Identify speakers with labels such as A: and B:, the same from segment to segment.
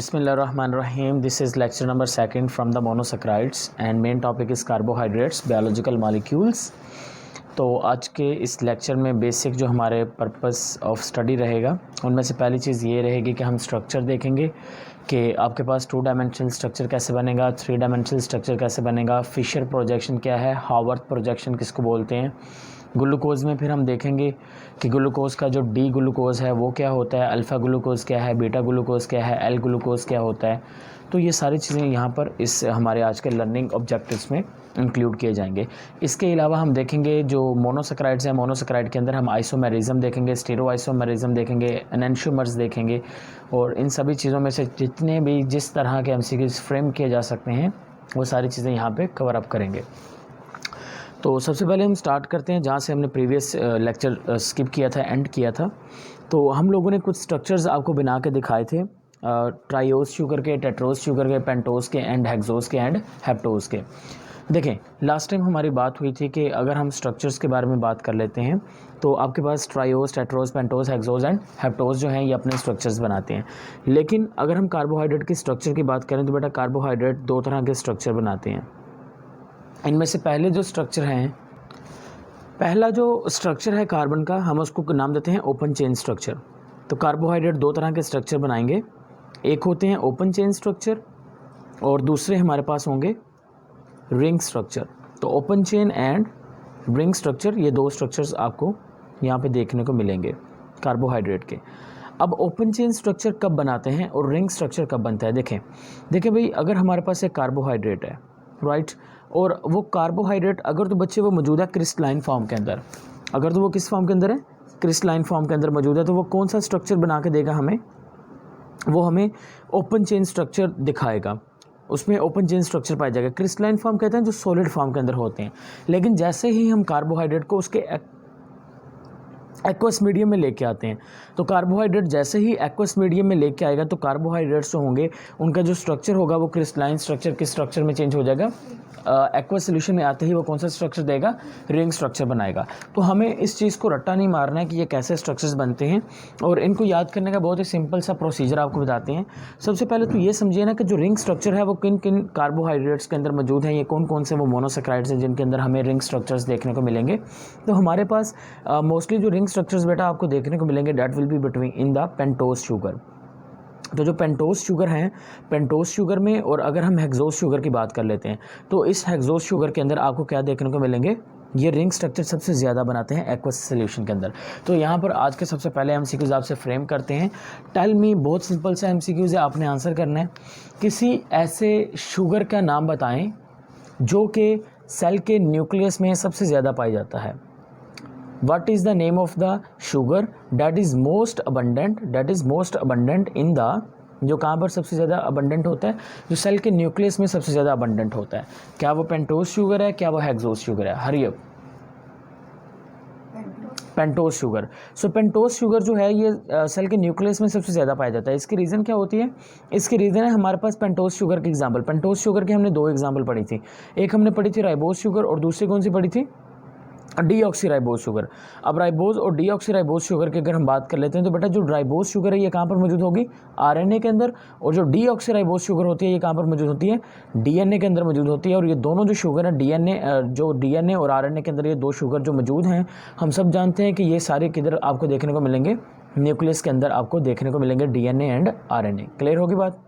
A: Bismillahirrahmanirrahim. This is lecture number 2 from the monosaccharides and main topic is carbohydrates, biological molecules. तो आज के इस lecture में basic जो हमारे पर्पस ऑफ स्टडी रहेगा उनमें से पहली चीज़ ये रहेगी कि हम स्ट्रक्चर देखेंगे कि आपके पास 2 डायमेंशनल स्ट्रक्चर कैसे बनेगा, 3 डायमेंशनल स्ट्रक्चर कैसे बनेगा, फिशर प्रोजेक्शन क्या है, हावर्थ प्रोजेक्शन किसको बोलते हैं। ग्लूकोज में फिर हम देखेंगे कि ग्लूकोज का जो डी ग्लूकोज है वो क्या होता है, अल्फ़ा ग्लूकोज क्या है, बीटा ग्लूकोज क्या है, एल ग्लूकोज क्या होता है। तो ये सारी चीज़ें यहाँ पर इस हमारे आज के लर्निंग ऑब्जेक्टिव्स में इंक्लूड किए जाएंगे। इसके अलावा हम देखेंगे जो मोनोसैकराइड्स हैं, मोनोसैकराइड के अंदर हम आइसोमेरिज्म देखेंगे, स्टीरो आइसोमेरिज्म देखेंगे, एनेंशियोमर्स देखेंगे और इन सभी चीज़ों में से जितने भी जिस तरह के एमसीक्यूज फ्रेम किए जा सकते हैं वो सारी चीज़ें यहाँ पे कवर अप करेंगे। तो सबसे पहले हम स्टार्ट करते हैं जहाँ से हमने प्रीवियस लेक्चर स्किप किया था, एंड किया था। तो हम लोगों ने कुछ स्ट्रक्चर्स आपको बना के दिखाए थे, ट्राइओज शुगर के, टेट्रोज शुगर के, पेंटोज के एंड हेक्सोज के एंड हेप्टोज के। देखें, लास्ट टाइम हमारी बात हुई थी कि अगर हम स्ट्रक्चर्स के बारे में बात कर लेते हैं तो आपके पास triose, tetrose, pentose, hexose and heptose जो हैं ये अपने स्ट्रक्चर्स बनाते हैं। लेकिन अगर हम कार्बोहाइड्रेट के स्ट्रक्चर की बात करें तो बेटा कार्बोहाइड्रेट 2 तरह के स्ट्रक्चर बनाते हैं। इनमें से पहले जो स्ट्रक्चर हैं, पहला जो स्ट्रक्चर है कार्बन का, हम उसको नाम देते हैं ओपन चेन स्ट्रक्चर। तो कार्बोहाइड्रेट 2 तरह के स्ट्रक्चर बनाएंगे, एक होते हैं ओपन चेन स्ट्रक्चर और दूसरे हमारे पास होंगे रिंग स्ट्रक्चर। तो open chain and ring structure, ये 2 स्ट्रक्चर्स आपको यहाँ पे देखने को मिलेंगे कार्बोहाइड्रेट के। अब ओपन चेन स्ट्रक्चर कब बनाते हैं और रिंग स्ट्रक्चर कब बनता है। देखें भाई, अगर हमारे पास एक कार्बोहाइड्रेट है, राइट, और वो कार्बोहाइड्रेट अगर तो बच्चे वो मौजूद है क्रिस्टलाइन फॉर्म के अंदर, अगर तो वो किस फॉर्म के अंदर है, क्रिस्टलाइन फॉर्म के अंदर मौजूद है, तो वो कौन सा स्ट्रक्चर बना के देगा हमें, वो हमें ओपन चेन स्ट्रक्चर दिखाएगा। उसमें ओपन चेन स्ट्रक्चर पाया जाएगा। क्रिस्टलाइन फॉर्म कहते हैं जो सॉलिड फॉर्म के अंदर होते हैं। लेकिन जैसे ही हम कार्बोहाइड्रेट को उसके एक्वस मीडियम में लेके आते हैं, तो कार्बोहाइड्रेट जैसे ही एक्वस मीडियम में लेके आएगा तो कार्बोहाइड्रेट्स जो होंगे उनका जो स्ट्रक्चर होगा वो क्रिस्टलाइन स्ट्रक्चर के स्ट्रक्चर में चेंज हो जाएगा। एक्वस सोल्यूशन में आते ही वो कौन सा स्ट्रक्चर देगा, रिंग स्ट्रक्चर बनाएगा। तो हमें इस चीज़ को रट्टा नहीं मारना है कि ये कैसे स्ट्रक्चर्स बनते हैं, और इनको याद करने का बहुत ही सिंपल सा प्रोसीजर आपको बताते हैं। सबसे पहले तो ये समझिए ना कि जो रिंग स्ट्रक्चर है वो किन किन कार्बोहाइड्रेट्स के अंदर मौजूद हैं, ये कौन कौन से वो मोनोसैकराइड्स हैं जिनके अंदर हमें रिंग स्ट्रक्चर्स देखने को मिलेंगे। तो हमारे पास मोस्टली जो रिंग स्ट्रक्चर्स बेटा आपको देखने को मिलेंगे that will be between in the pentose sugar. तो जो पेंटोज शुगर हैं, पेंटोज शुगर में, और अगर हम हेक्सोज शुगर की बात कर लेते हैं तो इस हेक्सोज शुगर के अंदर आपको क्या देखने को मिलेंगे, ये रिंग स्ट्रक्चर सबसे ज़्यादा बनाते हैं एक्वस सॉल्यूशन के अंदर। तो यहाँ पर आज के सबसे पहले एमसीक्यूज आपसे फ्रेम करते हैं। टेल मी, बहुत सिंपल सा एमसीक्यूज है, आपने आंसर करना है। किसी ऐसे शुगर का नाम बताएं जो कि सेल के न्यूक्लियस में सबसे ज़्यादा पाई जाता है। What is the name of the sugar that is most abundant in the, जो कहाँ पर सबसे ज़्यादा अबंडेंट होता है, जो सेल के न्यूक्लियस में सबसे ज़्यादा अबंडेंट होता है। क्या वो पेंटोज शुगर है, क्या वो हेक्सोज शुगर है? Hurry up, pentose sugar. So pentose sugar जो है ये सेल के न्यूक्लियस में सबसे ज़्यादा पाया जाता है। इसकी रीज़न क्या होती है? इसकी रीज़न है हमारे पास पेंटोज शुगर की एग्जाम्पल। पेंटोज शुगर की हमने 2 एग्जाम्पल पढ़ी थी, एक हमने पढ़ी थी राइबोज शुगर और दूसरी कौन सी पढ़ी थी, डीऑक्सीराइबोज शुगर। अब राइबोज और डीऑक्सीराइबोज शुगर की अगर हम बात कर लेते हैं तो बेटा जो राइबोज शुगर है ये कहाँ पर मौजूद होगी, आरएनए के अंदर, और जो डीऑक्सीराइबोज शुगर होती है ये कहाँ पर मौजूद होती है, डीएनए के अंदर मौजूद होती है। और ये दोनों जो शुगर है डीएनए और आरएनए के अंदर, ये 2 शुगर जो मौजूद हैं, हम सब जानते हैं कि ये सारे किधर आपको देखने को मिलेंगे, न्यूक्लियस के अंदर आपको देखने को मिलेंगे डीएनए एंड आरएनए। क्लियर होगी बात?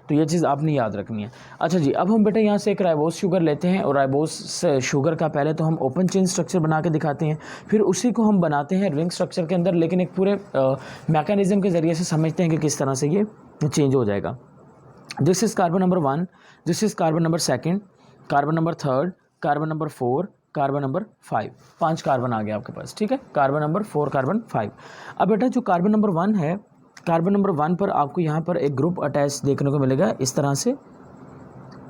A: तो ये चीज़ आपने याद रखनी है। अच्छा जी, अब हम बेटा यहाँ से एक राइबोज शुगर लेते हैं और राइबोज शुगर का पहले तो हम ओपन चेन स्ट्रक्चर बना के दिखाते हैं, फिर उसी को हम बनाते हैं रिंग स्ट्रक्चर के अंदर, लेकिन एक पूरे मैकेनिज्म के ज़रिए से समझते हैं कि किस तरह से ये चेंज हो जाएगा। This is carbon number 1, this is carbon number 2, carbon number 3, carbon number 4, carbon number 5। 5 carbon आ गया आपके पास, ठीक है, कार्बन नंबर 4, कार्बन 5। अब बेटा जो कार्बन नंबर 1 है, कार्बन नंबर 1 पर आपको यहाँ पर एक ग्रुप अटैच देखने को मिलेगा इस तरह से,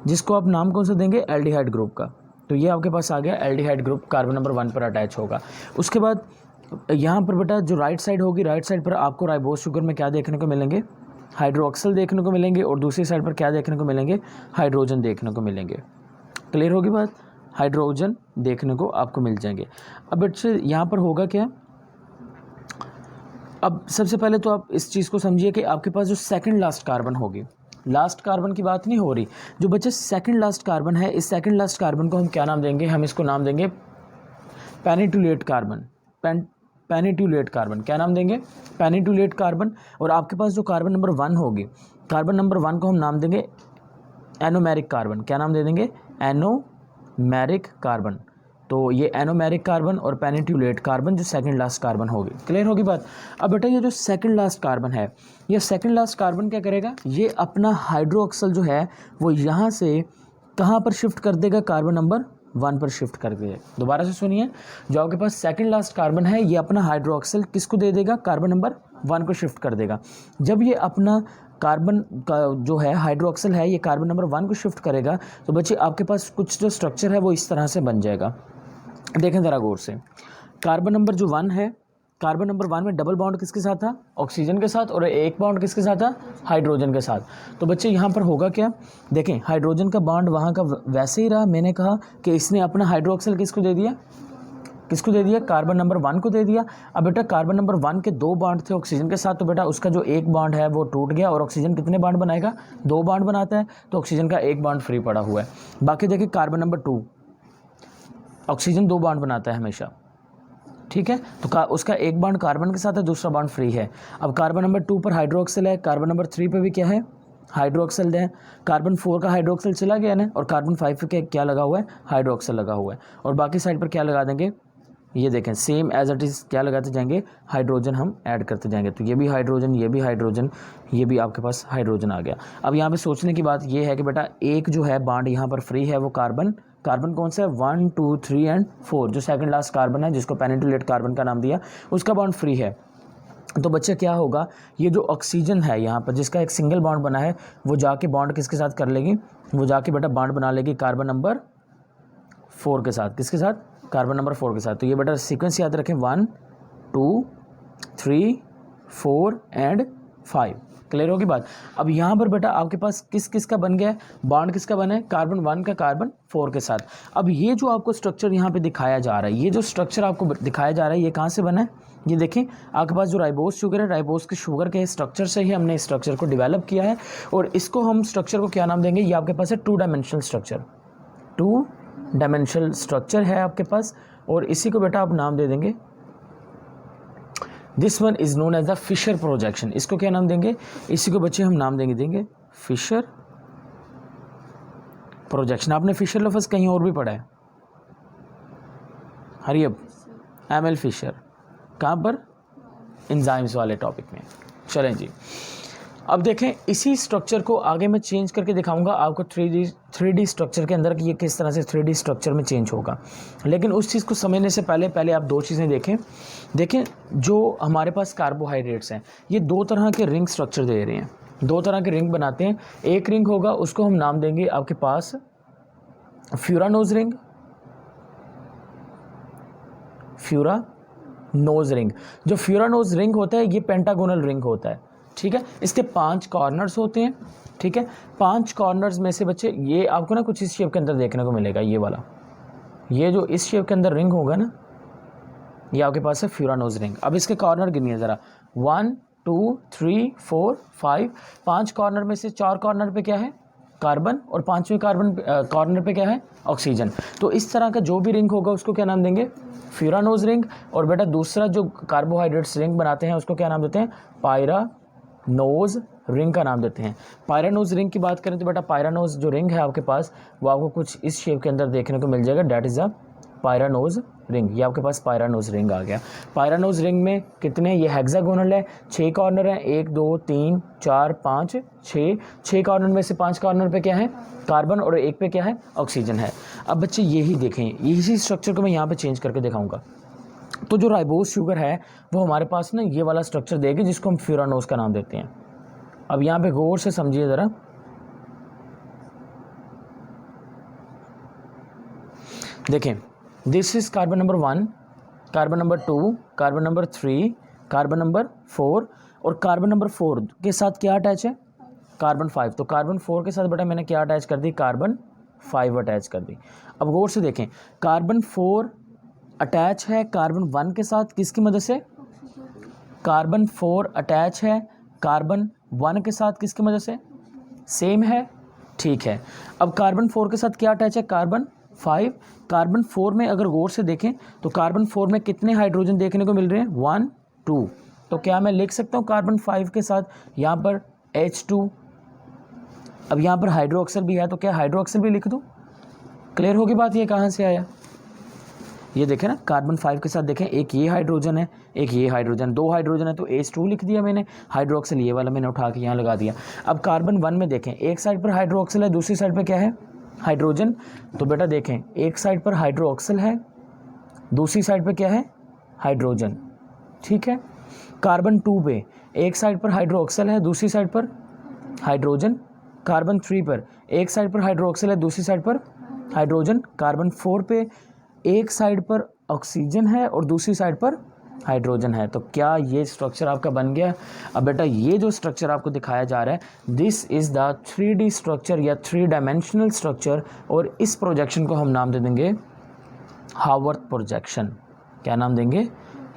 A: जिसको आप नाम कौन सा देंगे, एल्डिहाइड ग्रुप का। तो ये आपके पास आ गया एल्डिहाइड ग्रुप, कार्बन नंबर 1 पर अटैच होगा। उसके बाद यहाँ पर बेटा जो राइट साइड होगी, राइट साइड पर आपको राइबोज शुगर में क्या देखने को मिलेंगे, हाइड्रोक्सिल देखने को मिलेंगे, और दूसरी साइड पर क्या देखने को मिलेंगे, हाइड्रोजन देखने को मिलेंगे। क्लियर होगी बात? हाइड्रोजन देखने को आपको मिल जाएंगे। अब बच्चे यहाँ पर होगा क्या, अब सबसे पहले तो आप इस चीज़ को समझिए कि आपके पास जो सेकंड लास्ट कार्बन होगी, लास्ट कार्बन की बात नहीं हो रही। जो बच्चे सेकंड लास्ट कार्बन है, इस सेकंड लास्ट कार्बन को हम क्या नाम देंगे? हम इसको नाम देंगे पेनिटुलेट कार्बन। पेनिटुलेट कार्बन, क्या नाम देंगे? पेनिटुलेट कार्बन। और आपके पास जो कार्बन नंबर 1 होगी, कार्बन नंबर 1 को हम नाम देंगे एनोमेरिक कार्बन। क्या नाम दे देंगे? Anomeric carbon. तो ये एनोमेरिक कार्बन और पेनिटुलेट कार्बन जो सेकंड लास्ट कार्बन होगी। क्लियर होगी बात? अब बेटा ये जो सेकंड लास्ट कार्बन है, ये सेकंड लास्ट कार्बन क्या करेगा? ये अपना हाइड्रोक्सल जो है वो यहाँ से कहाँ पर शिफ्ट कर देगा? कार्बन नंबर 1 पर शिफ्ट कर देगा। दोबारा से सुनिए, जो आपके पास सेकंड लास्ट कार्बन है ये अपना हाइड्रोक्सल किसको दे देगा? कार्बन नंबर 1 को शिफ्ट कर देगा। जब ये अपना कार्बन का जो है हाइड्रोक्सल है ये कार्बन नंबर 1 को शिफ्ट करेगा, तो बच्चे आपके पास कुछ जो स्ट्रक्चर है वो इस तरह से बन जाएगा। देखें ज़रा गौर से, कार्बन नंबर जो 1 है, कार्बन नंबर 1 में डबल बॉन्ड किसके साथ था? ऑक्सीजन के साथ। और एक बॉन्ड किसके साथ था? हाइड्रोजन के साथ। तो बच्चे यहाँ पर होगा क्या? देखें, हाइड्रोजन का बॉन्ड वहाँ का वैसे ही रहा। मैंने कहा कि इसने अपना हाइड्रोक्सल किसको दे दिया? किसको दे दिया? कार्बन नंबर 1 को दे दिया। अब बेटा कार्बन नंबर 1 के 2 बॉन्ड थे ऑक्सीजन के साथ, तो बेटा उसका जो एक बॉन्ड है वो टूट गया। और ऑक्सीजन कितने बॉन्ड बनाएगा? 2 बॉन्ड बनाता है, तो ऑक्सीजन का एक बॉन्ड फ्री पड़ा हुआ है। बाकी देखिए कार्बन नंबर 2, ऑक्सीजन 2 बॉन्ड बनाता है हमेशा, ठीक है। तो उसका एक बॉन्ड कार्बन के साथ है, दूसरा बॉन्ड फ्री है। अब कार्बन नंबर 2 पर हाइड्रोक्सल है, कार्बन नंबर 3 पे भी क्या है? हाइड्रोक्सल है। कार्बन 4 का हाइड्रोक्सल चला गया ना, और कार्बन 5 पे क्या लगा हुआ है? हाइड्रोक्सल लगा हुआ है। और बाकी साइड पर क्या लगा देंगे? ये देखें, सेम एज इट इज़ क्या लगाते जाएंगे? हाइड्रोजन हम ऐड करते जाएंगे। तो ये भी हाइड्रोजन, ये भी हाइड्रोजन, ये भी आपके पास हाइड्रोजन आ गया। अब यहाँ पे सोचने की बात ये है कि बेटा एक जो है बॉन्ड यहाँ पर फ्री है, वो कार्बन कौन सा है? 1, 2, 3 एंड 4, जो सेकंड लास्ट कार्बन है जिसको पेनिटुलेट कार्बन का नाम दिया, उसका बॉन्ड फ्री है। तो बच्चे क्या होगा? ये जो ऑक्सीजन है यहाँ पर जिसका एक सिंगल बॉन्ड बना है, वो जाके बॉन्ड किसके साथ कर लेगी? वो जाके बेटा बॉन्ड बना लेगी कार्बन नंबर 4 के साथ। किसके साथ? कार्बन नंबर 4 के साथ। तो ये बेटा सीक्वेंस याद रखें, 1, 2, 3, 4 एंड 5। क्लियर होगी बात? अब यहाँ पर बेटा आपके पास किस का बन गया है? बॉन्ड किसका बना है? कार्बन 1 का कार्बन 4 के साथ। अब ये जो आपको स्ट्रक्चर यहाँ पे दिखाया जा रहा है, ये जो स्ट्रक्चर आपको दिखाया जा रहा है, ये कहाँ से बना है? ये देखें, आपके पास जो राइबोस शुगर है, राइबोस के शुगर के स्ट्रक्चर से ही हमने इस स्ट्रक्चर को डेवलप किया है। और इसको हम स्ट्रक्चर को क्या नाम देंगे? ये आपके पास है 2 डायमेंशनल स्ट्रक्चर। 2 डायमेंशनल स्ट्रक्चर है आपके पास, और इसी को बेटा आप नाम दे देंगे, this one is known as the Fisher projection. इसको क्या नाम देंगे? इसी को बच्चे हम नाम देंगे फिशर प्रोजेक्शन। आपने फिशर लफ्ज़ कहीं और भी पढ़ा है? हरियब, एमएल फिशर, कहाँ पर? एंजाइम्स वाले टॉपिक में। चलें जी, अब देखें इसी स्ट्रक्चर को आगे मैं चेंज करके दिखाऊंगा आपको 3D स्ट्रक्चर के अंदर कि ये किस तरह से 3D स्ट्रक्चर में चेंज होगा। लेकिन उस चीज़ को समझने से पहले आप 2 चीज़ें देखें। जो हमारे पास कार्बोहाइड्रेट्स हैं, ये 2 तरह के रिंग स्ट्रक्चर दे रहे हैं, 2 तरह के रिंग बनाते हैं। एक रिंग होगा, उसको हम नाम देंगे आपके पास फ्यूरानोज रिंग, फ्यूरानोज रिंग। जो फ्यूरानोज रिंग होता है ये पेंटागोनल रिंग होता है, ठीक है। इसके 5 कॉर्नर्स होते हैं, ठीक है। 5 कॉर्नर्स में से बच्चे ये आपको ना कुछ इस शेप के अंदर देखने को मिलेगा। ये वाला, ये जो इस शेप के अंदर रिंग होगा ना, ये आपके पास है फ्यूरानोज रिंग। अब इसके कॉर्नर गिनिए ज़रा, 1, 2, 3, 4, 5। 5 कॉर्नर में से 4 कॉर्नर पे क्या है? कार्बन, और 5वें कॉर्नर पे क्या है? ऑक्सीजन। तो इस तरह का जो भी रिंग होगा उसको क्या नाम देंगे? Furanose ring. और बेटा दूसरा जो कार्बोहाइड्रेट्स रिंग बनाते हैं उसको क्या नाम देते हैं? पायरानोज रिंग का नाम देते हैं। पायरानोज रिंग की बात करें तो बेटा पायरानोज जो रिंग है आपके पास वो आपको कुछ इस शेप के अंदर देखने को मिल जाएगा, that is a pyranose ring. ये आपके पास पायरानोज रिंग आ गया। पायरानोज रिंग में कितने? ये हेक्सागोनल है, 6 कॉर्नर हैं, 1, 2, 3, 4, 5, 6 कॉर्नर में से 5 कॉर्नर पे क्या है? कार्बन, और एक पे क्या है? ऑक्सीजन है। अब बच्चे यही देखें, इसी स्ट्रक्चर को मैं यहाँ पे चेंज करके दिखाऊंगा। तो जो राइबोस शुगर है वो हमारे पास ना ये वाला स्ट्रक्चर देगी जिसको हम फ्यूरानोज का नाम देते हैं। अब यहाँ पे गौर से समझिए ज़रा, देखें, this is carbon number 1, carbon number 2, carbon number 3, carbon number 4, और कार्बन नंबर 4 के साथ क्या अटैच है? कार्बन 5। तो कार्बन 4 के साथ बेटा मैंने क्या अटैच कर दी? कार्बन 5 अटैच कर दी। अब गौर से देखें, कार्बन 4 अटैच है कार्बन 1 के साथ, किसकी मदद से? कार्बन 4 अटैच है कार्बन 1 के साथ, किसकी मदद से? सेम है, ठीक है। अब कार्बन 4 के साथ क्या अटैच है, कार्बन 5। कार्बन 4 में अगर गौर से देखें तो कार्बन 4 में कितने हाइड्रोजन देखने को मिल रहे हैं, 1 2। तो क्या मैं लिख सकता हूँ कार्बन 5 के साथ यहाँ पर H2। अब यहाँ पर हाइड्रोक्सिल भी है तो क्या हाइड्रोक्सिल भी लिख दूँ। क्लियर होगी बात, ये कहाँ से आया, ये देखें ना, कार्बन 5 के साथ देखें, एक ये हाइड्रोजन है, एक ये हाइड्रोजन, 2 हाइड्रोजन है तो H2 लिख दिया मैंने, हाइड्रोक्सिल ये वाला मैंने उठा के यहाँ लगा दिया। अब कार्बन 1 में देखें, एक साइड पर हाइड्रोक्सिल है, दूसरी साइड पर क्या है, हाइड्रोजन। तो बेटा देखें, एक साइड पर हाइड्रोक्सिल है, दूसरी साइड पर क्या है, हाइड्रोजन, ठीक है। कार्बन 2 पे एक साइड पर हाइड्रोक्सिल है, दूसरी साइड पर हाइड्रोजन। कार्बन 3 पर एक साइड पर हाइड्रोक्सिल है, दूसरी साइड पर हाइड्रोजन। कार्बन 4 पे एक साइड पर ऑक्सीजन है और दूसरी साइड पर हाइड्रोजन है। तो क्या ये स्ट्रक्चर आपका बन गया। अब बेटा ये जो स्ट्रक्चर आपको दिखाया जा रहा है, this is the 3D structure या 3 डायमेंशनल स्ट्रक्चर, और इस प्रोजेक्शन को हम नाम दे देंगे हावर्थ प्रोजेक्शन। क्या नाम देंगे,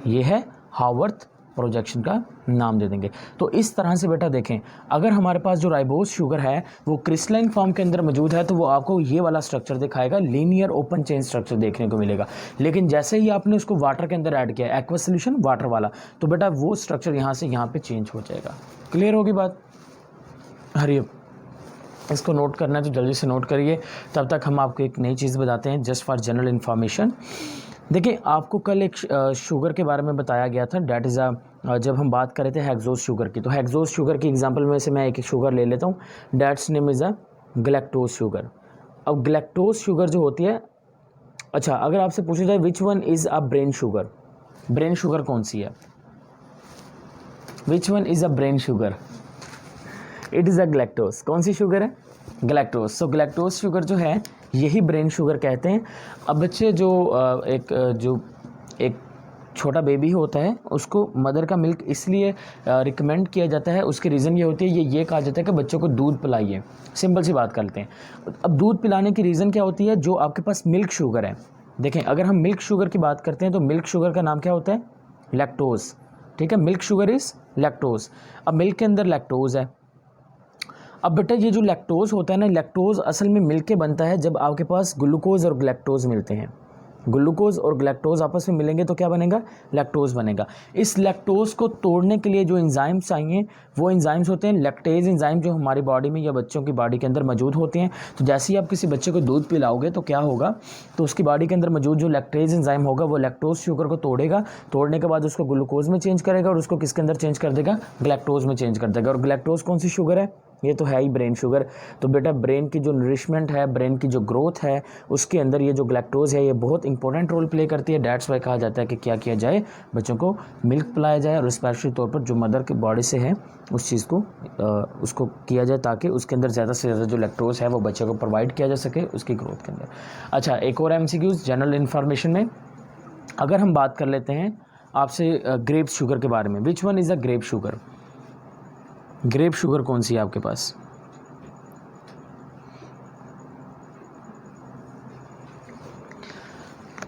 A: ये है हावर्थ प्रोजेक्शन का नाम दे देंगे। तो इस तरह से बेटा देखें, अगर हमारे पास जो राइबोज शुगर है वो क्रिस्टलाइन फॉर्म के अंदर मौजूद है तो वो आपको ये वाला स्ट्रक्चर दिखाएगा, लीनियर ओपन चेन स्ट्रक्चर देखने को मिलेगा। लेकिन जैसे ही आपने उसको वाटर के अंदर ऐड किया, एक्वा सोल्यूशन वाटर वाला, तो बेटा वो स्ट्रक्चर यहाँ से यहाँ पे चेंज हो जाएगा। क्लियर होगी बात। हरी इसको नोट करना है तो जल्दी से नोट करिए, तब तक हम आपको एक नई चीज़ बताते हैं जस्ट फॉर जनरल इन्फॉर्मेशन। देखिए, आपको कल एक शुगर के बारे में बताया गया था, डैट इज़ जब हम बात कर रहे थे हेक्सोज शुगर की। तो हेक्सोज शुगर की एग्जांपल में से मैं एक शुगर ले लेता हूँ, that's name is a galactose sugar. अब गैलेक्टोज शुगर जो होती है, अच्छा अगर आपसे पूछा जाए विच one is a brain sugar, brain sugar कौन सी है, which one is a brain sugar, it is a galactose. कौन सी शुगर है, गैलेक्टोज। सो गैलेक्टोज शुगर जो है यही ब्रेन शुगर कहते हैं। अब बच्चे जो एक छोटा बेबी होता है उसको मदर का मिल्क इसलिए रिकमेंड किया जाता है, उसकी रीज़न ये होती है, ये कहा जाता है कि बच्चों को दूध पिलाइए। सिंपल सी बात करते हैं। अब दूध पिलाने की रीज़न क्या होती है, जो आपके पास मिल्क शुगर है। देखें, अगर हम मिल्क शुगर की बात करते हैं तो मिल्क शुगर का नाम क्या होता है, लैक्टोज, ठीक है। Milk sugar is lactose. अब मिल्क के अंदर लैक्टोज है। अब बेटा ये जो लैक्टोज होता है ना, लैक्टोज असल में मिल के बनता है जब आपके पास ग्लूकोज और ग्लैक्टोज मिलते हैं। ग्लूकोज और ग्लैक्टोज आपस में मिलेंगे तो क्या बनेगा, लैक्टोज बनेगा। इस लैक्टोज को तोड़ने के लिए जो एंजाइम्स चाहिए वो एंजाइम्स होते हैं लैक्टेज एंजाइम, जो हमारी बॉडी में या बच्चों की बॉडी के अंदर मौजूद होते हैं। तो जैसे ही आप किसी बच्चे को दूध पिलाओगे तो क्या होगा, तो उसकी बॉडी के अंदर मौजूद जो लैक्टेज एंजाइम होगा वो लैक्टोज शुगर को तोड़ेगा, तोड़ने के बाद उसको ग्लूकोज में चेंज करेगा और उसको किसके अंदर चेंज कर देगा, ग्लैक्टोज में चेंज कर देगा। और ग्लैक्टोज कौन सी शुगर है, ये तो है ही ब्रेन शुगर। तो बेटा ब्रेन की जो नरिशमेंट है, ब्रेन की जो ग्रोथ है, उसके अंदर ये जो ग्लैक्टोज है ये बहुत इंपॉर्टेंट रोल प्ले करती है। डैट्स वाई कहा जाता है कि क्या किया जाए, बच्चों को मिल्क पिलाया जाए और स्पेशली तौर पर जो मदर की बॉडी से है उस चीज़ को उसको किया जाए ताकि उसके अंदर ज़्यादा से ज़्यादा जो लैक्टोज है वो बच्चे को प्रोवाइड किया जा सके उसकी ग्रोथ के अंदर। अच्छा, एक और MCQs जनरल इन्फॉर्मेशन में अगर हम बात कर लेते हैं आपसे ग्रेप शुगर के बारे में। Which one is a grape sugar, grape sugar कौन सी है आपके पास,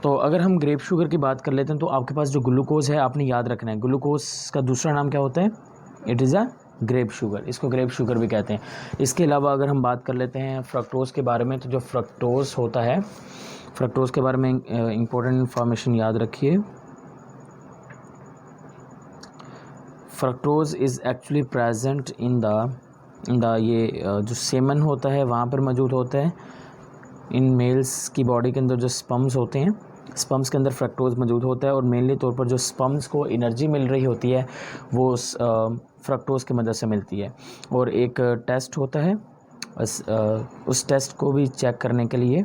A: तो अगर हम ग्रेप शुगर की बात कर लेते हैं तो आपके पास जो ग्लूकोज है आपने याद रखना है, ग्लूकोज का दूसरा नाम क्या होता है, it is a grape sugar, इसको ग्रेप शुगर भी कहते हैं। इसके अलावा अगर हम बात कर लेते हैं फ्रक्टोज के बारे में, तो जो फ्रक्टोज होता है, फ्रक्टोज के बारे में इंपॉर्टेंट इंफॉर्मेशन याद रखिए। Fructose is actually present in the ये जो सेमन होता है वहाँ पर मौजूद होता है। इन मेल्स की बॉडी के अंदर जो स्पर्म्स होते हैं, स्पर्म्स के अंदर फ्रक्टोज मौजूद होता है और मेनली तौर पर जो स्पर्म्स को एनर्जी मिल रही होती है वो फ्रक्टोज की मदद से मिलती है। और एक टेस्ट होता है, उस टेस्ट को भी चेक करने के लिए,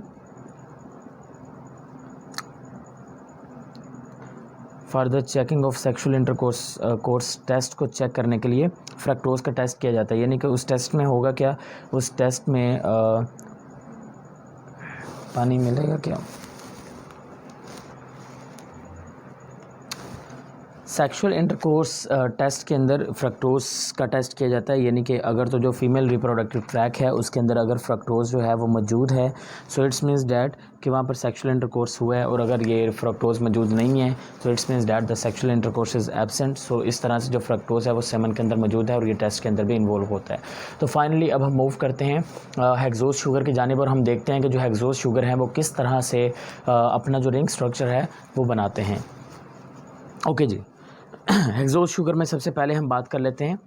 A: for the checking of sexual intercourse test को चेक करने के लिए फ्रक्टोज का टेस्ट किया जाता है। यानी कि उस टेस्ट में होगा क्या, उस टेस्ट में पानी मिलेगा क्या, सेक्सुअल इंटरकोर्स टेस्ट के अंदर फ्रक्टोज का टेस्ट किया जाता है, यानी कि अगर तो जो फीमेल रिप्रोडक्टिव ट्रैक है उसके अंदर अगर फ्रक्टोज जो है वो मौजूद है, सो इट्स मीन्स डैट कि वहाँ पर सेक्सुअल इंटरकोर्स हुआ है, और अगर ये फ्रक्टोज मौजूद नहीं है तो it's means that the sexual intercourse is absent. So इस तरह से जो फ्रक्टोज है वो सेमन के अंदर मौजूद है और ये टेस्ट के अंदर भी इन्वॉल्व होता है। तो फाइनली अब हम मूव करते हैं हेक्सोज शुगर की जानिब, और हम देखते हैं कि जो हेक्सोज शुगर है वो किस तरह से अपना जो रिंग स्ट्रक्चर है वो बनाते हैं। ओके जी, हेक्सोज शुगर में सबसे पहले हम बात कर लेते हैं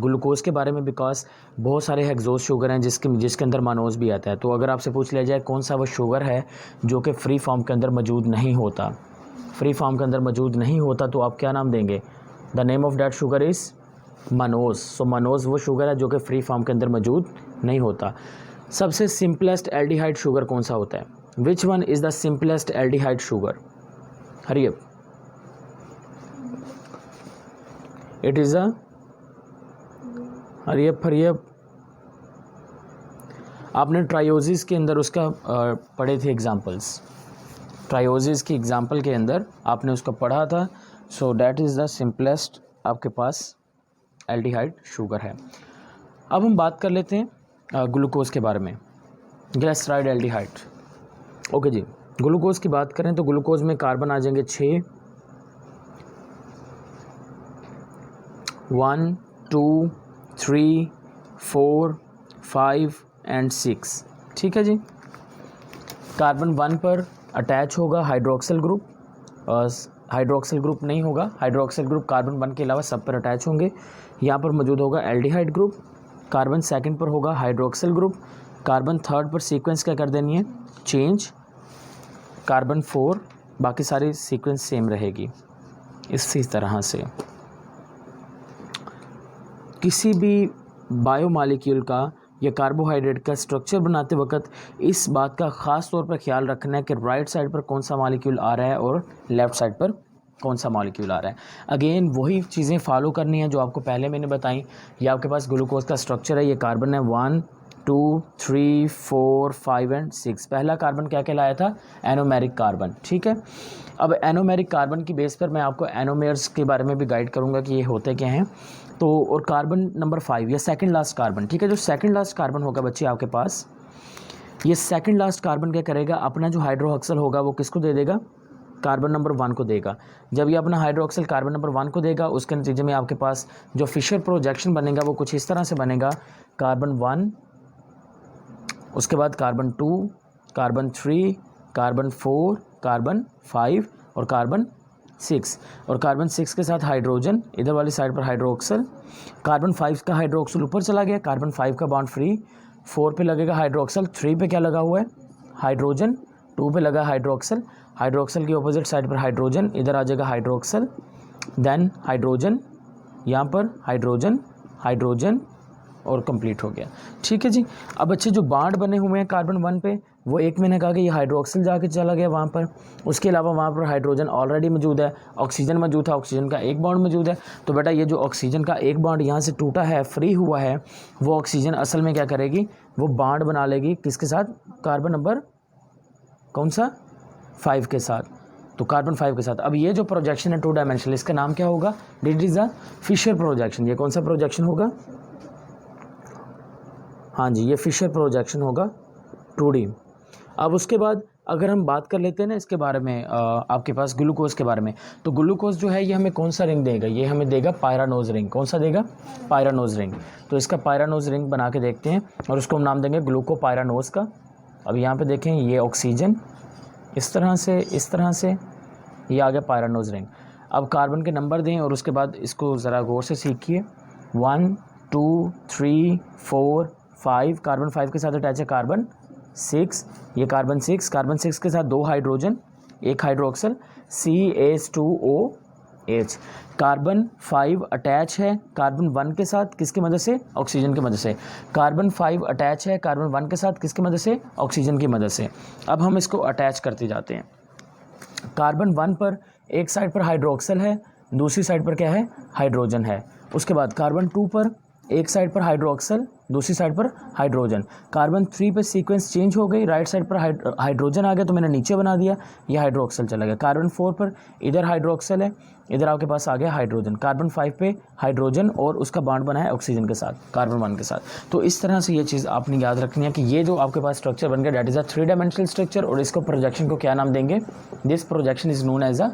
A: ग्लूकोज के बारे में, बिकॉज बहुत सारे हेक्सोज शुगर हैं जिसके अंदर मानोज भी आता है। तो अगर आपसे पूछ लिया जाए कौन सा वो शुगर है जो कि फ्री फॉर्म के अंदर मौजूद नहीं होता, फ्री फॉर्म के अंदर मौजूद नहीं होता, तो आप क्या नाम देंगे? The name of that sugar is mannose. So mannose वो शुगर है जो कि फ्री फॉर्म के अंदर मौजूद नहीं होता। सबसे सिंपलेस्ट एल्डिहाइड शुगर कौन सा होता है? Which one is the simplest aldehyde sugar? Hurry up. It is hurry up. आपने ट्रायोसिस के अंदर उसका पढ़े थे एग्जांपल्स, ट्रायोसिस की एग्जांपल के अंदर आपने उसका पढ़ा था। So that is the simplest आपके पास एल्डिहाइड शुगर है। अब हम बात कर लेते हैं ग्लूकोज के बारे में, ग्लिसराइड एल्डिहाइड। ओके जी, ग्लूकोज की बात करें तो ग्लूकोज में कार्बन आ जाएंगे 6, 1, 2, 3, 4, 5 एंड 6। ठीक है जी। कार्बन 1 पर अटैच होगा हाइड्रोक्सिल ग्रुप, हाइड्रोक्सिल ग्रुप नहीं होगा, हाइड्रोक्सिल ग्रुप कार्बन 1 के अलावा सब पर अटैच होंगे। यहाँ पर मौजूद होगा एल्डिहाइड ग्रुप। कार्बन 2 पर होगा हाइड्रोक्सिल ग्रुप। कार्बन 3 पर सीक्वेंस क्या कर देनी है? चेंज। कार्बन 4, बाकी सारी सीक्वेंस सेम रहेगी। इसी तरह से किसी भी बायोमॉलिक्यूल का या कार्बोहाइड्रेट का स्ट्रक्चर बनाते वक्त इस बात का ख़ास तौर पर ख्याल रखना है कि राइट साइड पर कौन सा मॉलिक्यूल आ रहा है और लेफ़्ट साइड पर कौन सा मॉलिक्यूल आ रहा है। अगेन वही चीज़ें फॉलो करनी है जो आपको पहले मैंने बताई। ये आपके पास ग्लूकोज का स्ट्रक्चर है, ये कार्बन है 1, 2, 3, 4, 5 एंड 6। पहला कार्बन क्या कहलाया था? Anomeric carbon. ठीक है। अब एनोमेरिक कार्बन की बेस पर मैं आपको एनोमेर्स के बारे में भी गाइड करूँगा कि ये होते क्या हैं। तो और कार्बन नंबर 5 या सेकंड लास्ट कार्बन, ठीक है, जो सेकंड लास्ट कार्बन होगा बच्चे आपके पास, ये सेकंड लास्ट कार्बन क्या करेगा? अपना जो हाइड्रोक्सिल होगा वो किसको दे देगा? कार्बन नंबर 1 को देगा। जब ये अपना हाइड्रोक्सिल कार्बन नंबर 1 को देगा, उसके नतीजे में आपके पास जो फिशर प्रोजेक्शन बनेगा वो कुछ इस तरह से बनेगा। कार्बन 1, उसके बाद कार्बन 2, कार्बन 3, कार्बन 4, कार्बन 5 और कार्बन 6, और कार्बन 6 के साथ हाइड्रोजन, इधर वाली साइड पर हाइड्रोक्सिल। कार्बन 5 का हाइड्रोक्सिल ऊपर चला गया, कार्बन 5 का बॉन्ड फ्री। 4 पे लगेगा हाइड्रोक्सिल, 3 पे क्या लगा हुआ है? हाइड्रोजन। 2 पे लगा हाइड्रोक्सिल, हाइड्रोक्सिल की ऑपोजिट साइड पर हाइड्रोजन, इधर आ जाएगा हाइड्रोक्सिल, देन हाइड्रोजन, यहाँ पर हाइड्रोजन, हाइड्रोजन और कंप्लीट हो गया। ठीक है जी। अब अच्छे जो बांड बने हुए हैं कार्बन 1 पे, वो एक मैंने कहा कि ये हाइड्रोक्सिल जाके चला गया वहाँ पर, उसके अलावा वहाँ पर हाइड्रोजन ऑलरेडी मौजूद है, ऑक्सीजन मौजूद था, ऑक्सीजन का एक बॉन्ड मौजूद है। तो बेटा ये जो ऑक्सीजन का एक बॉन्ड यहाँ से टूटा है, फ्री हुआ है, वो ऑक्सीजन असल में क्या करेगी? वो बॉन्ड बना लेगी किसके साथ? कार्बन नंबर कौन सा? 5 के साथ। तो कार्बन 5 के साथ। अब ये जो प्रोजेक्शन है 2 डायमेंशनल, इसका नाम क्या होगा? It is the Fisher projection. ये कौन सा प्रोजेक्शन होगा? हाँ जी, ये फिशर प्रोजेक्शन होगा 2D। अब उसके बाद अगर हम बात कर लेते हैं ना इसके बारे में, आपके पास ग्लूकोज के बारे में, तो ग्लूकोज जो है ये हमें कौन सा रिंग देगा? ये हमें देगा पायरानोज रिंग। कौन सा देगा? Pyranose ring. तो इसका पायरानोज रिंग बना के देखते हैं और उसको हम नाम देंगे ग्लूकोपायरानोज का। अब यहाँ पे देखें, ये ऑक्सीजन इस तरह से ये आ गया पायरानोज रिंग। अब कार्बन के नंबर दें और उसके बाद इसको ज़रा गौर से सीखिए। 1, 2, 3, 4, 5। कार्बन 5 के साथ अटैच है कार्बन 6, ये कार्बन 6, कार्बन 6 के साथ 2 हाइड्रोजन, एक हाइड्रोक्सिल, CH2OH। कार्बन 5 अटैच है कार्बन 1 के साथ, किसकी मदद से? ऑक्सीजन की मदद से। कार्बन 5 अटैच है कार्बन 1 के साथ, किसकी मदद से? ऑक्सीजन की मदद से। अब हम इसको अटैच करते जाते हैं। कार्बन 1 पर एक साइड पर हाइड्रोक्सिल है, दूसरी साइड पर क्या है? हाइड्रोजन है। उसके बाद कार्बन 2 पर एक साइड पर हाइड्रोक्सल, दूसरी साइड पर हाइड्रोजन। कार्बन 3 पे सीक्वेंस चेंज हो गई, राइट साइड पर हाइड्रोजन आ गया तो मैंने नीचे बना दिया, ये हाइड्रोक्सल चला गया। कार्बन 4 पर इधर हाइड्रोक्सल है, इधर आपके पास आ गया हाइड्रोजन। कार्बन 5 पे हाइड्रोजन और उसका बॉन्ड बना है ऑक्सीजन के साथ, कार्बन 1 के साथ। तो इस तरह से ये चीज़ आपने याद रखनी है कि ये जो आपके पास स्ट्रक्चर बन गया that is a 3 dimensional structure, और इसको प्रोजेक्शन को क्या नाम देंगे? This projection is known as a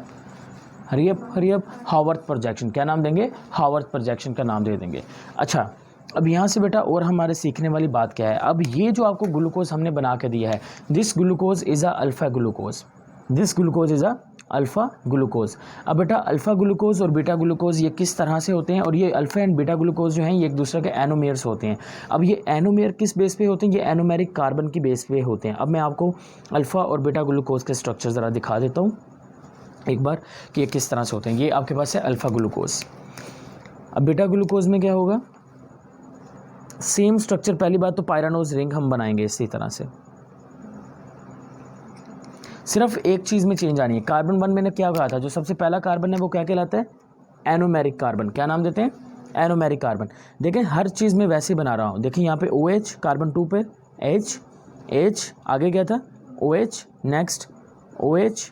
A: hurry up Haworth projection. क्या नाम देंगे? हावर्थ प्रोजेक्शन का नाम दे देंगे। अच्छा, अब यहाँ से बेटा और हमारे सीखने वाली बात क्या है? अब ये जो आपको ग्लूकोज हमने बना के दिया है, this glucose is a alpha glucose, this glucose is a alpha glucose. अब बेटा अल्फ़ा ग्लूकोज और बीटा ग्लूकोज ये किस तरह से होते हैं? और ये अल्फ़ा एंड बीटा ग्लूकोज जो हैं ये एक दूसरे के एनोमेयर्स होते हैं। अब ये एनोमेयर किस बेस पे होते हैं? ये एनोमेरिक कार्बन की बेस पे होते हैं। अब मैं आपको अल्फ़ा और बीटा ग्लूकोज के स्ट्रक्चर ज़रा दिखा देता हूँ एक बार कि ये किस तरह से होते हैं। ये आपके पास है अल्फ़ा ग्लूकोज। अब बीटा ग्लूकोज में क्या होगा? Same structure. पहली बात तो पायरानोज रिंग हम बनाएंगे इसी तरह से, सिर्फ एक चीज़ में चेंज आनी है। कार्बन 1 मैंने क्या कहा था? जो सबसे पहला कार्बन है वो क्या कहलाता है? Anomeric carbon. क्या नाम देते हैं? Anomeric carbon. देखें हर चीज़ में वैसे ही बना रहा हूँ। देखिए यहाँ पे OH, कार्बन 2 पे H, आगे क्या था? OH, नेक्स्ट OH,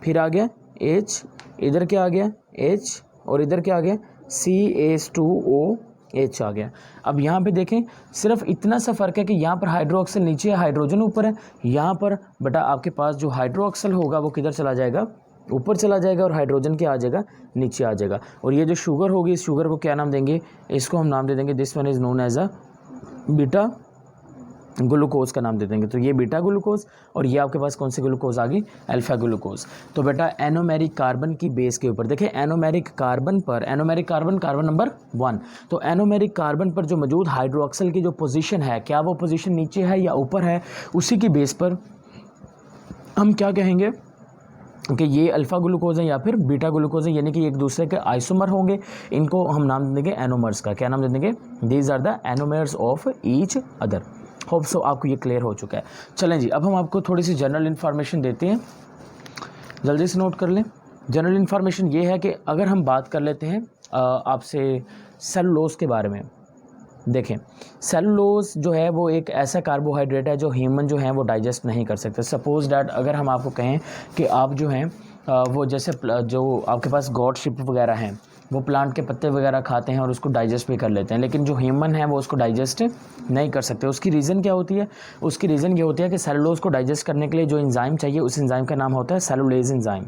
A: फिर आ गया H, इधर क्या आ गया? H, और इधर क्या आ गया? CH2OH आ गया। अब यहाँ पे देखें सिर्फ इतना सा फ़र्क है कि यहाँ पर हाइड्रोक्सल नीचे है, हाइड्रोजन ऊपर है। यहाँ पर बेटा आपके पास जो हाइड्रोक्सल होगा वो किधर चला जाएगा? ऊपर चला जाएगा, और हाइड्रोजन क्या आ जाएगा? नीचे आ जाएगा। और ये जो शुगर होगी, इस शुगर को क्या नाम देंगे? इसको हम नाम दे देंगे, this one is known as a beta glucose का नाम दे देंगे। तो ये बीटा ग्लूकोज, और ये आपके पास कौन सी ग्लूकोज आ गई? Alpha glucose. तो बेटा एनोमेरिक कार्बन की बेस के ऊपर देखिए, एनोमेरिक कार्बन पर, एनोमेरिक कार्बन, कार्बन नंबर 1, तो एनोमेरिक कार्बन पर जो मौजूद हाइड्रोक्सल की जो पोजीशन है, क्या वो पोजीशन नीचे है या ऊपर है? उसी की बेस पर हम क्या कहेंगे कि ये अल्फ़ा ग्लूकोज है या फिर बीटा ग्लूकोज है, यानी कि एक दूसरे के आइसोमर होंगे। इनको हम नाम देंगे एनोमर्स का। क्या नाम दे देंगे? These are the anomers of each other. Hope so आपको ये क्लियर हो चुका है। चलें जी, अब हम आपको थोड़ी सी जनरल इन्फॉर्मेशन देते हैं, जल्दी से नोट कर लें। जनरल इन्फॉर्मेशन ये है कि अगर हम बात कर लेते हैं आपसे सेलुलोज के बारे में। देखें सेलुलोज जो है वो एक ऐसा कार्बोहाइड्रेट है जो ह्यूमन जो है वो डाइजेस्ट नहीं कर सकते। सपोज डैट अगर हम आपको कहें कि आप जो हैं वो जैसे जो आपके पास गॉड शिप वगैरह हैं वो प्लांट के पत्ते वगैरह खाते हैं और उसको डाइजेस्ट भी कर लेते हैं, लेकिन जो ह्यूमन है वो उसको डाइजेस्ट नहीं कर सकते। उसकी रीज़न क्या होती है? उसकी रीज़न ये होती है कि सेलुलोज को डाइजेस्ट करने के लिए जो एंजाइम चाहिए उस एंजाइम का नाम होता है सेलुलेज एंजाइम।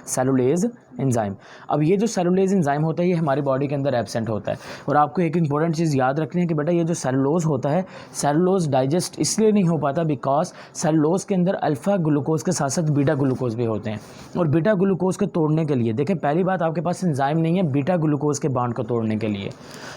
A: Cellulase enzyme. अब ये जो सेलुलेज एंजाइम होता है ये हमारी बॉडी के अंदर एब्सेंट होता है। और आपको एक इंपॉर्टेंट चीज़ याद रखनी है कि बेटा ये जो सेलुलोज होता है, सेलुलोज डाइजेस्ट इसलिए नहीं हो पाता बिकॉज सेलुलोज के अंदर अल्फ़ा ग्लूकोज के साथ साथ बीटा ग्लूकोज भी होते हैं। और बीटा ग्लूकोज को तोड़ने के लिए देखें, पहली बात आपके पास एंजाइम नहीं है बीटा ग्लूकोज के बॉन्ड को तोड़ने के लिए।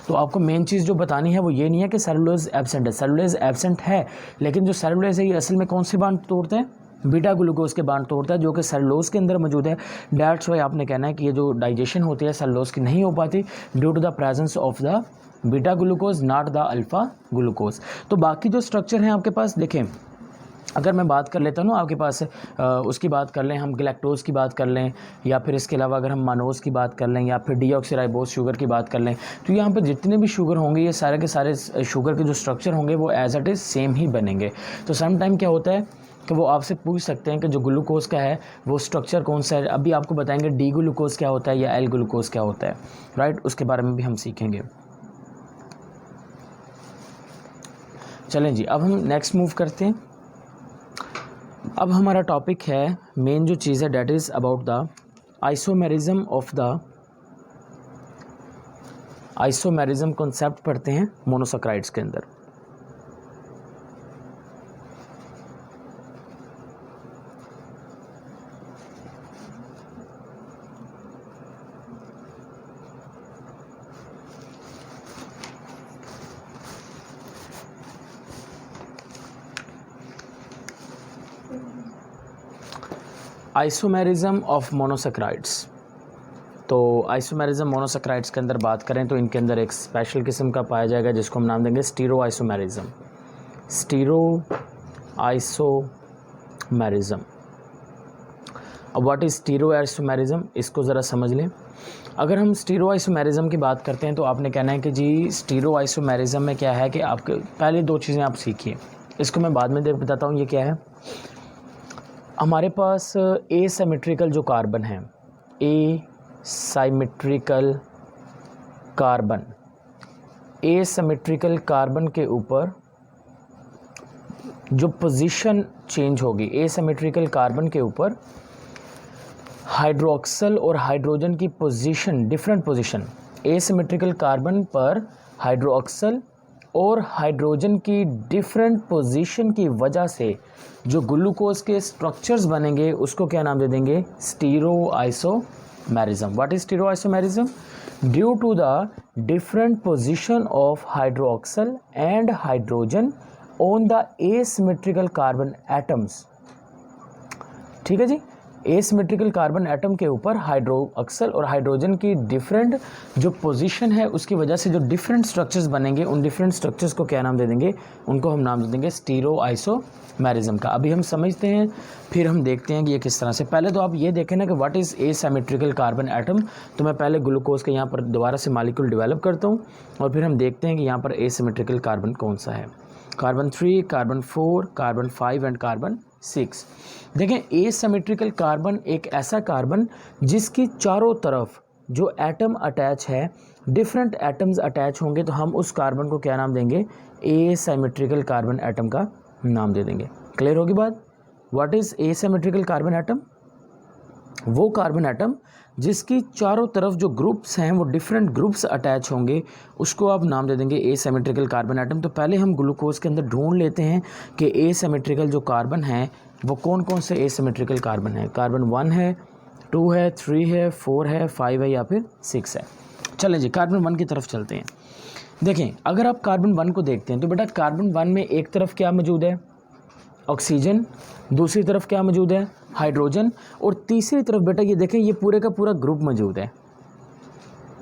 A: तो आपको मेन चीज़ जो बतानी है वो ये नहीं है कि सेलुलोज एब्सेंट है, सेलुलोज एब्सेंट है, लेकिन जो सेलुलोज है ये असल में कौन से बॉन्ड तोड़ते हैं? बीटा ग्लूकोज के बॉन्ड तोड़ता है जो कि सेलुलोज के अंदर मौजूद है। दैट्स वाई आपने कहना है कि ये जो डाइजेशन होती है सेलुलोज की नहीं हो पाती due to the presence of the beta glucose not the alpha glucose. तो बाकी जो स्ट्रक्चर हैं आपके पास देखें, अगर मैं बात कर लेता हूँ ना आपके पास उसकी बात कर लें, हम गैलेक्टोज की बात कर लें, या फिर इसके अलावा अगर हम मानोज की बात कर लें, या फिर डीऑक्सीराइबोज शुगर की बात कर लें, तो यहाँ पर जितने भी शुगर होंगे ये सारे के सारे शुगर के जो स्ट्रक्चर होंगे वो एज इट इज़ सेम ही बनेंगे। तो सम टाइम क्या होता है कि वो आपसे पूछ सकते हैं कि जो ग्लूकोज का है वो स्ट्रक्चर कौन सा है। अभी आपको बताएंगे डी ग्लूकोज क्या होता है या एल ग्लूकोज क्या होता है, राइट, उसके बारे में भी हम सीखेंगे। चलें जी, अब हम नेक्स्ट मूव करते हैं। अब हमारा टॉपिक है मेन जो चीज़ है that is about the isomerism of the isomerism concept पढ़ते हैं मोनोसैकेराइड्स के अंदर। Isomerism of monosaccharides. तो आइसोमेरिज्म मोनोसैकेराइड्स के अंदर बात करें तो इनके अंदर एक स्पेशल किस्म का पाया जाएगा जिसको हम नाम देंगे स्टीरो आइसोमेरिज्म। Stereo isomerism. अब व्हाट इज़ स्टीरो आइसोमेरिज्म, इसको ज़रा समझ लें। अगर हम स्टीरो आइसोमेरिज्म की बात करते हैं तो आपने कहना है कि जी स्टीरो आइसोमेरिज्म में क्या है कि आपके पहले दो चीज़ें आप सीखिए, इसको मैं बाद में बताता हूँ ये क्या है। हमारे पास एसिमेट्रिकल जो कार्बन है, एसिमेट्रिकल कार्बन, एसिमेट्रिकल कार्बन के ऊपर जो पोजीशन चेंज होगी, एसिमेट्रिकल कार्बन के ऊपर हाइड्रोक्सल और हाइड्रोजन की position, different position, asymmetrical carbon पर हाइड्रोक्सल और हाइड्रोजन की डिफरेंट पोजीशन की वजह से जो ग्लूकोज के स्ट्रक्चर्स बनेंगे उसको क्या नाम दे देंगे, stereo isomerism. What is stereo isomerism? Due to the different position of hydroxyl and hydrogen on the asymmetrical carbon atoms. ठीक है जी, एसिमेट्रिकल कार्बन एटम के ऊपर हाइड्रोक्सल और हाइड्रोजन की डिफरेंट जो पोजीशन है उसकी वजह से जो डिफरेंट स्ट्रक्चर्स बनेंगे, उन डिफरेंट स्ट्रक्चर्स को क्या नाम दे देंगे, उनको हम नाम दे देंगे स्टीरो आइसोमेरिज्म का। अभी हम समझते हैं, फिर हम देखते हैं कि ये किस तरह से। पहले तो आप ये देखें ना कि what is asymmetrical carbon atom. तो मैं पहले ग्लूकोज के यहाँ पर दोबारा से मॉलिक्यूल डेवलप करता हूँ और फिर हम देखते हैं कि यहाँ पर एसिमेट्रिकल कार्बन कौन सा है। Carbon 3, carbon 4, carbon 5 and carbon 6। देखें, एसिमेट्रिकल कार्बन एक ऐसा कार्बन जिसकी चारों तरफ जो एटम अटैच है, डिफरेंट एटम्स अटैच होंगे, तो हम उस कार्बन को क्या नाम देंगे, एसिमेट्रिकल कार्बन एटम का नाम दे देंगे। क्लियर होगी बात? What is asymmetrical carbon atom? वो कार्बन एटम जिसकी चारों तरफ जो ग्रुप्स हैं वो डिफरेंट ग्रुप्स अटैच होंगे, उसको आप नाम दे देंगे एसिमेट्रिकल कार्बन एटम। तो पहले हम ग्लूकोज के अंदर ढूंढ लेते हैं कि एसिमेट्रिकल जो कार्बन है वो कौन कौन से एसिमेट्रिकल कार्बन है। कार्बन 1 है, 2 है, 3 है, 4 है, 5 है या फिर 6 है। चलें जी, कार्बन 1 की तरफ चलते हैं। देखें, अगर आप कार्बन 1 को देखते हैं तो बेटा कार्बन 1 में एक तरफ क्या मौजूद है, ऑक्सीजन, दूसरी तरफ क्या मौजूद है, हाइड्रोजन, और तीसरी तरफ बेटा ये देखें ये पूरे का पूरा ग्रुप मौजूद है,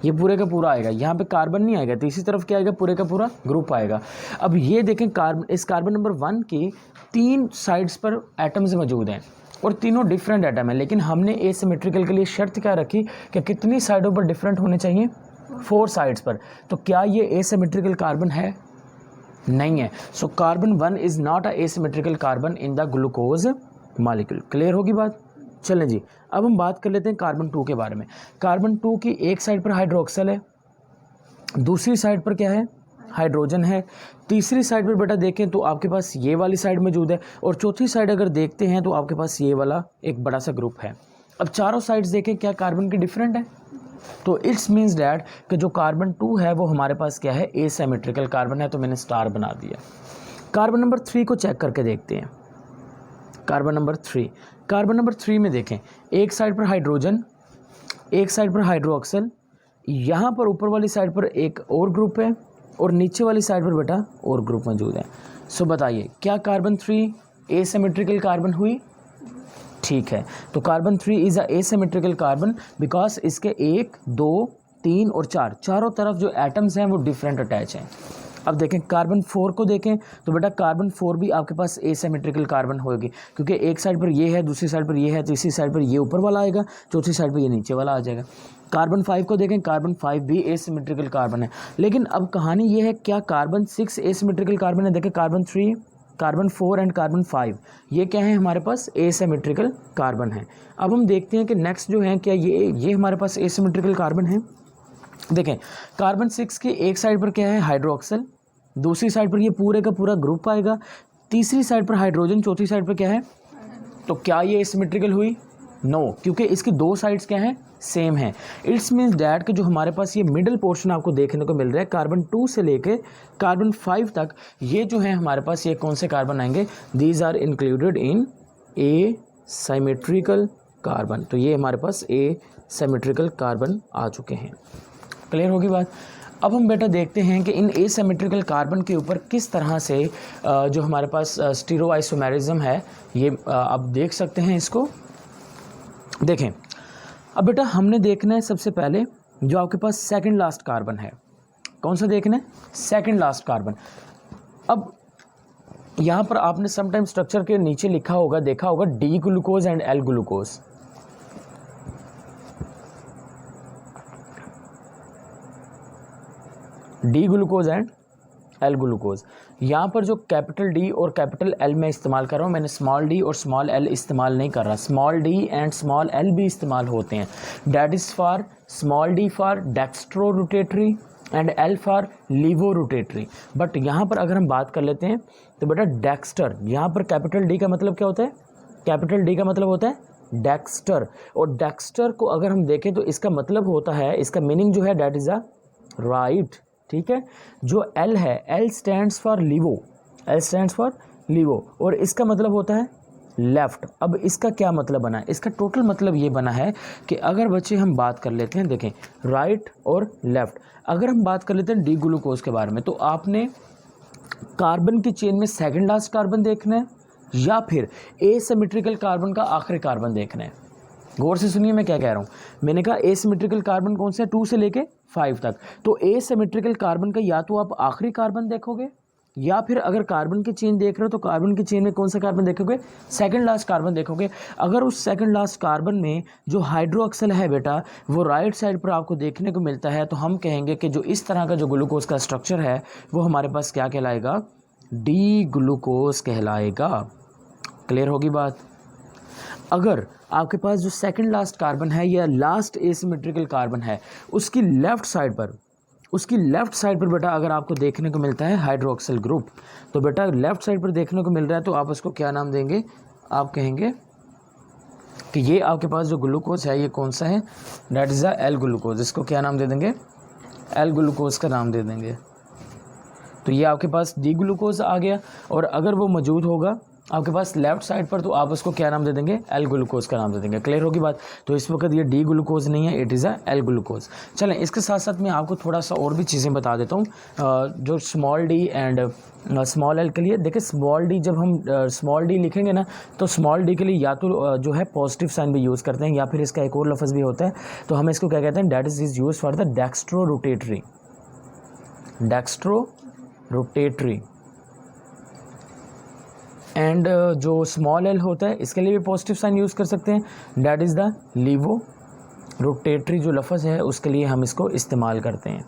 A: ये पूरे का पूरा आएगा, यहाँ पे कार्बन नहीं आएगा, तीसरी तरफ क्या आएगा, पूरे का पूरा ग्रुप आएगा। अब ये देखें कार्बन, इस कार्बन नंबर 1 की 3 साइड्स पर एटम्स मौजूद हैं और तीनों डिफरेंट एटम है, लेकिन हमने एसिमेट्रिकल के लिए शर्त क्या रखी कि कितनी साइडों पर डिफरेंट होने चाहिए, 4 साइड्स पर। तो क्या ये एसिमेट्रिकल कार्बन है? नहीं है। So carbon 1 is not a asymmetrical carbon in the glucose molecule. Clear होगी बात? चलें जी, अब हम बात कर लेते हैं कार्बन 2 के बारे में। कार्बन 2 की एक साइड पर हाइड्रोक्सल है, दूसरी साइड पर क्या है, हाइड्रोजन है, तीसरी साइड पर बेटा देखें तो आपके पास ये वाली साइड मौजूद है, और चौथी साइड अगर देखते हैं तो आपके पास ये वाला एक बड़ा सा ग्रुप है। अब चारों साइड्स देखें, क्या कार्बन की डिफरेंट है? तो इट्स मीन्स डैट कि जो कार्बन 2 है वो हमारे पास क्या है, एसिमेट्रिकल कार्बन है, तो मैंने स्टार बना दिया। कार्बन नंबर 3 को चेक करके देखते हैं। कार्बन नंबर 3 में देखें, एक साइड पर हाइड्रोजन, एक साइड पर हाइड्रोक्सल, यहाँ पर ऊपर वाली साइड पर एक और ग्रुप है और नीचे वाली साइड पर बेटा और ग्रुप मौजूद है। सो बताइए क्या कार्बन 3 एसिमेट्रिकल कार्बन हुई? ठीक है, तो carbon 3 is a asymmetrical carbon because इसके 1, 2, 3 और 4 चारों तरफ जो एटम्स हैं वो डिफरेंट अटैच हैं। अब देखें कार्बन 4 को देखें तो बेटा कार्बन 4 भी आपके पास एसिमेट्रिकल कार्बन होगी, क्योंकि एक साइड पर ये है, दूसरी साइड पर ये है, तीसरी साइड पर ये ऊपर वाला आएगा, चौथी साइड पर ये नीचे वाला आ जाएगा। कार्बन 5 को देखें, कार्बन 5 भी एसिमेट्रिकल कार्बन है। लेकिन अब कहानी ये है, क्या कार्बन 6 एसिमेट्रिकल कार्बन है? देखें कार्बन 3, कार्बन 4 एंड कार्बन 5 ये क्या है, हमारे पास एसिमेट्रिकल कार्बन है। अब हम देखते हैं कि नेक्स्ट जो है क्या ये हमारे पास एसिमेट्रिकल कार्बन है। देखें कार्बन 6 की एक साइड पर क्या है, हाइड्रोक्सल, दूसरी साइड पर ये पूरे का पूरा ग्रुप आएगा, तीसरी साइड पर हाइड्रोजन, चौथी साइड पर क्या है। तो क्या ये एसिमेट्रिकल हुई? नो, क्योंकि इसकी 2 साइड्स क्या हैं, सेम है। इट्स मीन्स डैट कि जो हमारे पास ये मिडिल पोर्शन आपको देखने को मिल रहा है कार्बन 2 से लेके कार्बन 5 तक, ये जो है हमारे पास ये कौन से कार्बन आएंगे, these are included in asymmetrical carbon. तो ये हमारे पास एसिमेट्रिकल कार्बन आ चुके हैं। क्लियर होगी बात? अब हम बेटा देखते हैं कि इन एसिमेट्रिकल कार्बन के ऊपर किस तरह से जो हमारे पास स्टीरो आइसोमेरिज्म है ये आप देख सकते हैं। इसको देखें, अब बेटा हमने देखना है सबसे पहले जो आपके पास सेकंड लास्ट कार्बन है, कौन सा देखना है, सेकंड लास्ट कार्बन। अब यहाँ पर आपने समटाइम स्ट्रक्चर के नीचे लिखा होगा, देखा होगा D glucose and L glucose. D glucose and L glucose. यहाँ पर जो कैपिटल डी और कैपिटल एल मैं इस्तेमाल कर रहा हूँ, मैंने स्मॉल डी और स्मॉल एल इस्तेमाल नहीं कर रहा। Small D and small L भी इस्तेमाल होते हैं। That is for small D for dextro rotatory and L for levo rotatory. But यहाँ पर अगर हम बात कर लेते हैं तो बेटा डेक्स्टर, यहाँ पर कैपिटल डी का मतलब क्या होता है? कैपिटल डी का मतलब होता है डेक्स्टर। और डेक्स्टर को अगर हम देखें तो इसका मतलब होता है, इसका मीनिंग जो है डैट इज़ अ राइट। ठीक है, जो एल है, L stands for levo, L stands for levo, और इसका मतलब होता है लेफ्ट। अब इसका क्या मतलब बना है? इसका टोटल मतलब ये बना है कि अगर बच्चे हम बात कर लेते हैं, देखें राइट और लेफ्ट, अगर हम बात कर लेते हैं डी ग्लूकोज के बारे में, तो आपने कार्बन की चेन में सेकंड लास्ट कार्बन देखना है या फिर एसिमेट्रिकल कार्बन का आखिरी कार्बन देखना है। गौर से सुनिए मैं क्या कह रहा हूँ। मैंने कहा एसिमेट्रिकल कार्बन कौन से है? 2 से लेके 5 तक। तो एसिमेट्रिकल कार्बन का या तो आप आखिरी कार्बन देखोगे, या फिर अगर कार्बन की चेन देख रहे हो तो कार्बन की चेन में कौन सा कार्बन देखोगे? सेकंड लास्ट कार्बन देखोगे। अगर उस सेकंड लास्ट कार्बन में जो हाइड्रोक्सल है बेटा, वो राइट साइड पर आपको देखने को मिलता है, तो हम कहेंगे कि जो इस तरह का जो ग्लूकोज का स्ट्रक्चर है वो हमारे पास क्या कहलाएगा? डी ग्लूकोज कहलाएगा। क्लियर होगी बात? अगर आपके पास जो सेकंड लास्ट कार्बन है या लास्ट एसिमेट्रिकल कार्बन है, उसकी लेफ्ट साइड पर बेटा अगर आपको देखने को मिलता है हाइड्रोक्सिल ग्रुप, तो बेटा लेफ्ट साइड पर देखने को मिल रहा है तो आप उसको क्या नाम देंगे? आप कहेंगे कि ये आपके पास जो ग्लूकोज है ये कौन सा है? That is the L glucose. इसको क्या नाम दे देंगे? एल ग्लूकोज का नाम दे देंगे। तो ये आपके पास डी ग्लूकोज आ गया। और अगर वो मौजूद होगा आपके पास लेफ्ट साइड पर, तो आप उसको क्या नाम दे देंगे? एल ग्लूकोज का नाम दे देंगे। क्लियर होगी बात? तो इस वक्त ये डी ग्लूकोज नहीं है, it is a L glucose. चलें, इसके साथ साथ मैं आपको थोड़ा सा और भी चीज़ें बता देता हूँ जो small D and small L के लिए। देखिए स्मॉल डी, जब हम स्मॉल डी लिखेंगे ना, तो स्मॉल डी के लिए या तो जो है पॉजिटिव साइन भी यूज़ करते हैं, या फिर इसका एक और लफ्ज़ भी होता है, तो हम इसको क्या कहते हैं? That is use for the dextro rotatory, dextro rotatory. And जो स्मॉल एल होता है इसके लिए भी पॉजिटिव साइन यूज़ कर सकते हैं, that is the levo rotatory जो लफ्ज़ है उसके लिए हम इसको इस्तेमाल करते हैं।